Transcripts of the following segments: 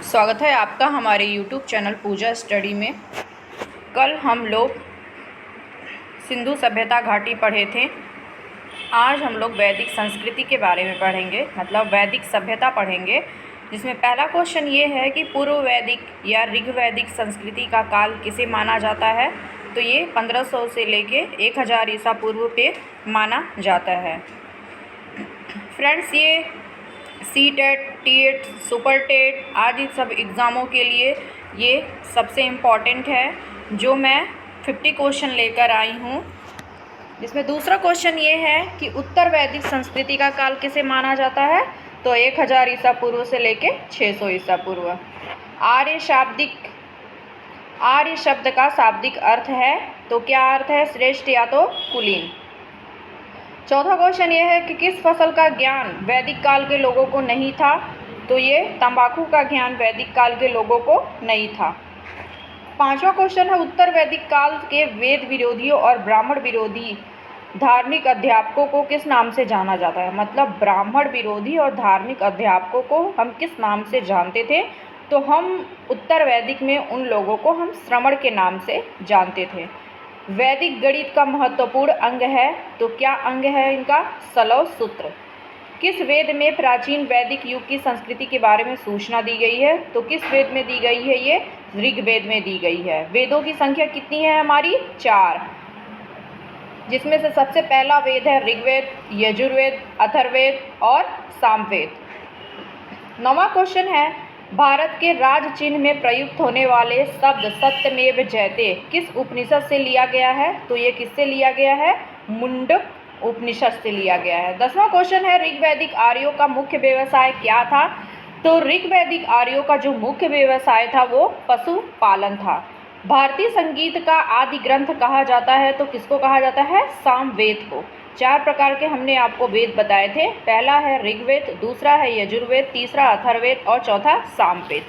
स्वागत है आपका हमारे YouTube चैनल पूजा स्टडी में। कल हम लोग सिंधु सभ्यता घाटी पढ़े थे। आज हम लोग वैदिक संस्कृति के बारे में पढ़ेंगे, मतलब वैदिक सभ्यता पढ़ेंगे, जिसमें पहला क्वेश्चन ये है कि पूर्व वैदिक या ऋग्वैदिक संस्कृति का काल किसे माना जाता है। तो ये 1500 से लेके 1000 ईसा पूर्व पे माना जाता है। फ्रेंड्स, ये सी-टेट, टी-एट, सुपर टेट आदि सब एग्ज़ामों के लिए ये सबसे इम्पॉर्टेंट है, जो मैं 50 क्वेश्चन लेकर आई हूँ। जिसमें दूसरा क्वेश्चन ये है कि उत्तर वैदिक संस्कृति का काल किसे माना जाता है। तो 1000 ईसा पूर्व से लेके 600 ईसा पूर्व। आर्य शब्द का शाब्दिक अर्थ है, तो क्या अर्थ है? श्रेष्ठ या तो कुलीन। चौथा क्वेश्चन ये है कि किस फसल का ज्ञान वैदिक काल के लोगों को नहीं था। तो ये तंबाकू का ज्ञान वैदिक काल के लोगों को नहीं था। पांचवा क्वेश्चन है उत्तर वैदिक काल के वेद विरोधियों और ब्राह्मण विरोधी धार्मिक अध्यापकों को किस नाम से जाना जाता है। मतलब ब्राह्मण विरोधी और धार्मिक अध्यापकों को हम किस नाम से जानते थे। तो हम उत्तर वैदिक में उन लोगों को हम श्रमण के नाम से जानते थे। वैदिक गणित का महत्वपूर्ण अंग है, तो क्या अंग है इनका? सलव सूत्र। किस वेद में प्राचीन वैदिक युग की संस्कृति के बारे में सूचना दी गई है। तो किस वेद में दी गई है? ये ऋग्वेद में दी गई है। वेदों की संख्या कितनी है हमारी? 4, जिसमें से सबसे पहला वेद है ऋग्वेद, यजुर्वेद, अथर्ववेद और सामवेद। 9वां क्वेश्चन है भारत के राज चिन्ह में प्रयुक्त होने वाले शब्द सत्यमेव जयते किस उपनिषद से लिया गया है। तो ये किससे लिया गया है? मुंडक उपनिषद से लिया गया है। 10वां क्वेश्चन है ऋग्वैदिक आर्यों का मुख्य व्यवसाय क्या था। तो ऋग्वैदिक आर्यों का जो मुख्य व्यवसाय था वो पशुपालन था। भारतीय संगीत का आदि ग्रंथ कहा जाता है, तो किसको कहा जाता है? सामवेद को। 4 प्रकार के हमने आपको वेद बताए थे। पहला है ऋग्वेद, दूसरा है यजुर्वेद, तीसरा अथर्ववेद और चौथा सामवेद।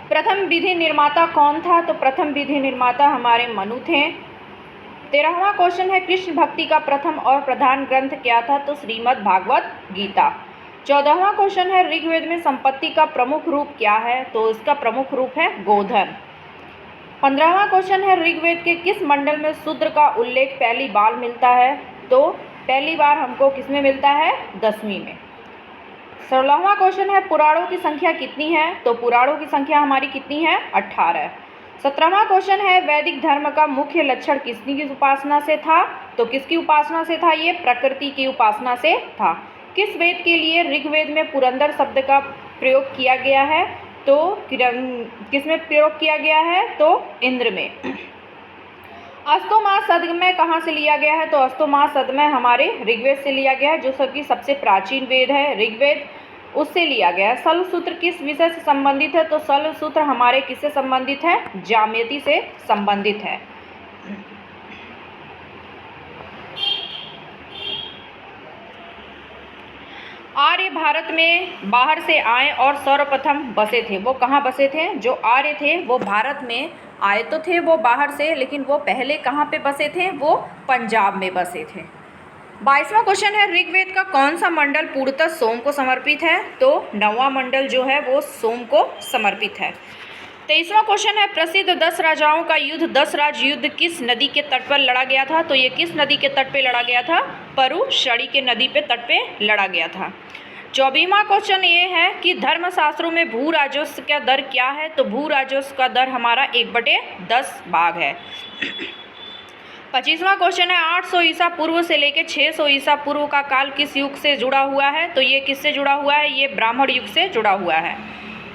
प्रथम विधि निर्माता कौन था। तो प्रथम विधि निर्माता हमारे मनु थे। 13वां क्वेश्चन है कृष्ण भक्ति का प्रथम और प्रधान ग्रंथ क्या था। तो श्रीमद् भागवत गीता। 14वां क्वेश्चन है ऋग्वेद में संपत्ति का प्रमुख रूप क्या है। तो इसका प्रमुख रूप है गोधन। 15वां क्वेश्चन है ऋग्वेद के किस मंडल में शूद्र का उल्लेख पहली बार मिलता है। तो पहली बार हमको किसमें मिलता है? 10वीं में। 16वां क्वेश्चन है पुराणों की संख्या कितनी है। तो पुराणों की संख्या हमारी कितनी है? 18। 17वां क्वेश्चन है वैदिक धर्म का मुख्य लक्षण किसकी उपासना से था। तो किसकी उपासना से था? ये प्रकृति की उपासना से था। किस वेद के लिए ऋग्वेद में पुरंदर शब्द का प्रयोग किया गया है। तो किसमें प्रयोग किया गया है? तो इंद्र में। अस्तोमा सदमय कहाँ से लिया गया है। तो अस्तोमा सदमय हमारे ऋग्वेद से लिया गया है, जो सबकी सबसे प्राचीन वेद है ऋग्वेद, उससे लिया गया है। शल्व सूत्र किस विषय से संबंधित है। तो शल्व सूत्र हमारे किससे संबंधित है? ज्यामिति से संबंधित है। आर्य भारत में बाहर से आए और सर्वप्रथम बसे थे। वो कहाँ बसे थे? जो आर्य थे वो भारत में आए तो थे वो बाहर से, लेकिन वो पहले कहाँ पे बसे थे? वो पंजाब में बसे थे। 22वां क्वेश्चन है ऋग्वेद का कौन सा मंडल पूर्णतः सोम को समर्पित है। तो 9वां मंडल जो है वो सोम को समर्पित है। 23वां क्वेश्चन है प्रसिद्ध 10 राजाओं का युद्ध 10 राज युद्ध किस नदी के तट पर लड़ा गया था। तो ये किस नदी के तट पे लड़ा गया था? परुशड़ी के नदी पे तट पे लड़ा गया था। 24वां क्वेश्चन ये है कि धर्मशास्त्रों में भू राजस्व का दर क्या है। तो भू राजस्व का दर हमारा 1/10 भाग है। 25वां क्वेश्चन है 800 ईसा पूर्व से लेकर 600 ईसा पूर्व का काल किस युग से जुड़ा हुआ है। तो ये किससे जुड़ा हुआ है? ये ब्राह्मण युग से जुड़ा हुआ है।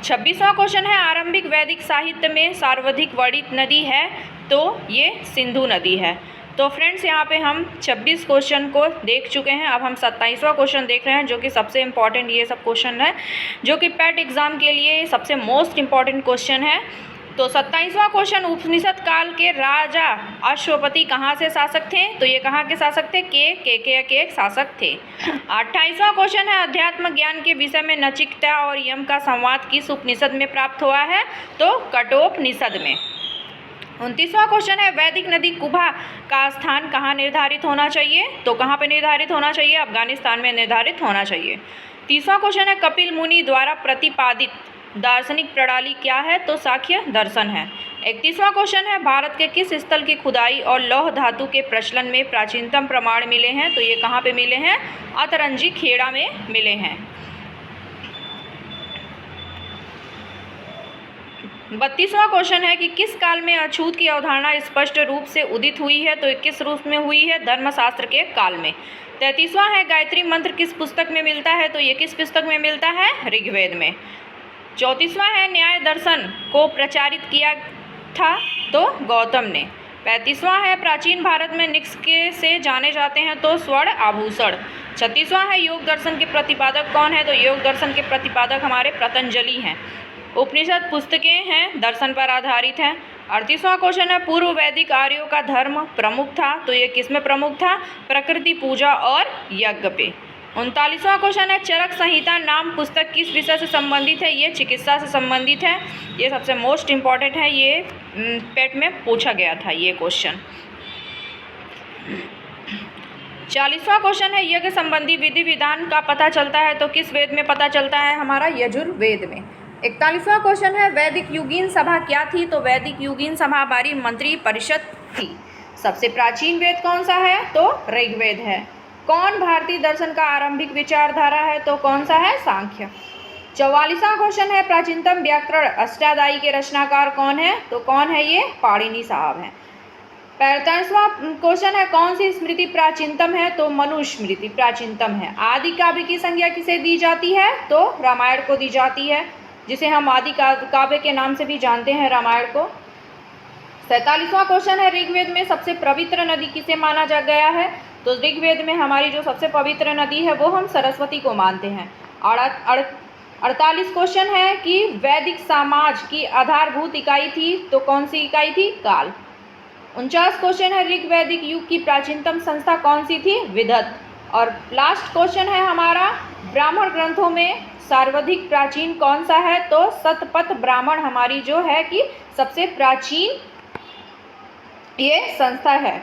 26वां क्वेश्चन है आरंभिक वैदिक साहित्य में सर्वाधिक वर्णित नदी है। तो ये सिंधु नदी है। तो फ्रेंड्स, यहाँ पे हम 26 क्वेश्चन को देख चुके हैं। अब हम 27वां क्वेश्चन देख रहे हैं, जो कि सबसे इम्पॉर्टेंट ये सब क्वेश्चन है, जो कि पैट एग्जाम के लिए सबसे मोस्ट इम्पॉर्टेंट क्वेश्चन है। तो 27वां क्वेश्चन उपनिषद काल के राजा अश्वपति कहाँ से शासक थे। तो ये कहाँ के शासक थे? के शासक थे। 28वां क्वेश्चन है अध्यात्म ज्ञान के विषय में नचिकेता और यम का संवाद किस उपनिषद में प्राप्त हुआ है। तो कठोपनिषद में। 29वां क्वेश्चन है वैदिक नदी कुबा का स्थान कहाँ निर्धारित होना चाहिए। तो कहाँ पे निर्धारित होना चाहिए? अफगानिस्तान में निर्धारित होना चाहिए। 30वां क्वेश्चन है कपिल मुनि द्वारा प्रतिपादित दार्शनिक प्रणाली क्या है? तो सांख्य दर्शन है। 31वां क्वेश्चन है भारत के किस स्थल की खुदाई और लौह धातु के प्रचलन में प्राचीनतम प्रमाण मिले हैं? तो ये कहाँ पे मिले हैं? अतरंजी खेड़ा में मिले हैं। 32वां क्वेश्चन है कि किस काल में अछूत की अवधारणा स्पष्ट रूप से उदित हुई है? तो किस रूप में हुई है? धर्मशास्त्र के काल में। 33वां है गायत्री मंत्र किस पुस्तक में मिलता है? तो ये किस पुस्तक में मिलता है? ऋग्वेद में। 34वां है न्याय दर्शन को प्रचारित किया था? तो गौतम ने। 35वां है प्राचीन भारत में निक्स के से जाने जाते हैं? तो स्वर्ण आभूषण। 36वां है योग दर्शन के प्रतिपादक कौन है? तो योग दर्शन के प्रतिपादक हमारे पतंजलि हैं। उपनिषद पुस्तकें हैं दर्शन पर आधारित हैं। 38वां क्वेश्चन है पूर्व वैदिक आर्यों का धर्म प्रमुख था? तो ये किस में प्रमुख था? प्रकृति पूजा और यज्ञ पे। 39वां क्वेश्चन है चरक संहिता नाम पुस्तक किस विषय से संबंधित है? ये चिकित्सा से संबंधित है। ये सबसे मोस्ट इम्पॉर्टेंट है, ये पेट में पूछा गया था ये क्वेश्चन। 40वां क्वेश्चन है यज्ञ संबंधी विधि विधान का पता चलता है? तो किस वेद में पता चलता है? हमारा यजुर्वेद में। 41वां क्वेश्चन है वैदिक युगीन सभा क्या थी? तो वैदिक युगीन सभा हमारी मंत्री परिषद थी। सबसे प्राचीन वेद कौन सा है? तो ऋग्वेद है। कौन भारतीय दर्शन का आरंभिक विचारधारा है? तो कौन सा है? सांख्य। 44वां क्वेश्चन है प्राचीनतम व्याकरण अष्टाध्यायी के रचनाकार कौन है? तो कौन है ये? पाणिनि साहब हैं। 45वां क्वेश्चन है कौन सी स्मृति प्राचीनतम है? तो मनुस्मृति प्राचीनतम है। आदि काव्य की संज्ञा किसे दी जाती है? तो रामायण को दी जाती है, जिसे हम आदि काव्य के नाम से भी जानते हैं रामायण को। 47वां क्वेश्चन है ऋग्वेद में सबसे पवित्र नदी किसे माना जा गया है? तो ऋग्वेद में हमारी जो सबसे पवित्र नदी है वो हम सरस्वती को मानते हैं। 48 क्वेश्चन है कि वैदिक समाज की आधारभूत इकाई थी? तो कौन सी इकाई थी? काल। 49 क्वेश्चन है ऋग वैदिक युग की प्राचीनतम संस्था कौन सी थी? विदत। और लास्ट क्वेश्चन है हमारा ब्राह्मण ग्रंथों में सर्वाधिक प्राचीन कौन सा है? तो शतपथ ब्राह्मण हमारी जो है कि सबसे प्राचीन ये संस्था है।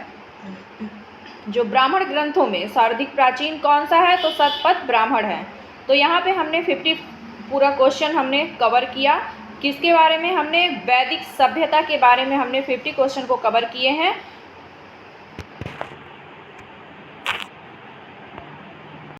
जो ब्राह्मण ग्रंथों में सर्वाधिक प्राचीन कौन सा है? तो शतपथ ब्राह्मण है। तो यहाँ पे हमने 50 पूरा क्वेश्चन हमने कवर किया। किसके बारे में? हमने वैदिक सभ्यता के बारे में हमने 50 क्वेश्चन को कवर किए हैं।